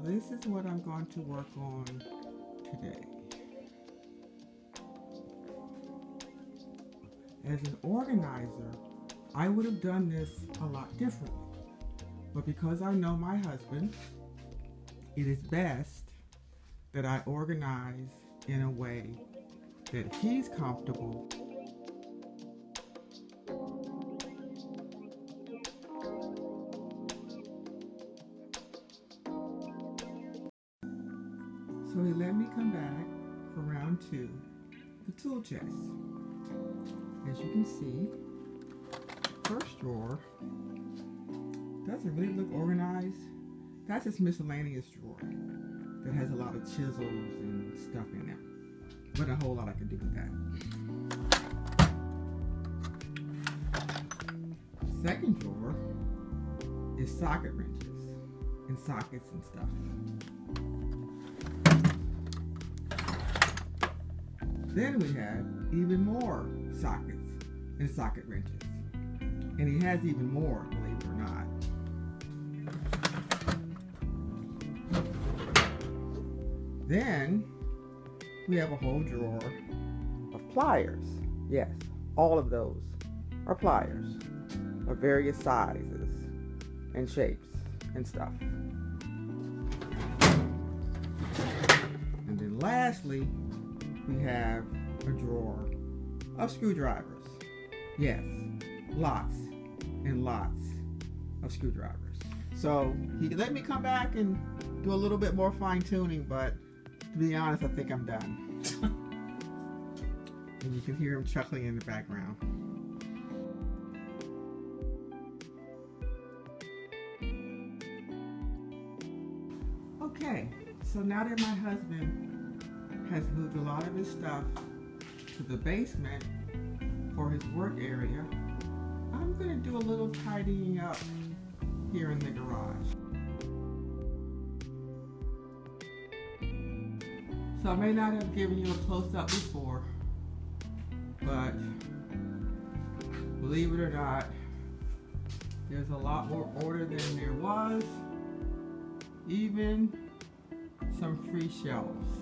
this is what I'm going to work on today. As an organizer, I would have done this a lot differently. But because I know my husband, it is best that I organize in a way that he's comfortable. So he let me come back for round 2, the tool chest. As you can see, first drawer doesn't really look organized. That's his miscellaneous drawer that has a lot of chisels and stuff in it. But a whole lot I can do with that. Second drawer is socket wrenches and sockets and stuff. Then we have even more sockets and socket wrenches. And he has even more, believe it or not. Then we have a whole drawer of pliers. Yes, all of those are pliers of various sizes and shapes and stuff. And then lastly, we have a drawer of screwdrivers. Yes, lots and lots of screwdrivers. So he let me come back and do a little bit more fine tuning, but to be honest, I think I'm done. And you can hear him chuckling in the background. Okay, so now that my husband has moved a lot of his stuff to the basement for his work area, I'm going to do a little tidying up here in the garage. So I may not have given you a close-up before, but believe it or not, there's a lot more order than there was, even some free shelves.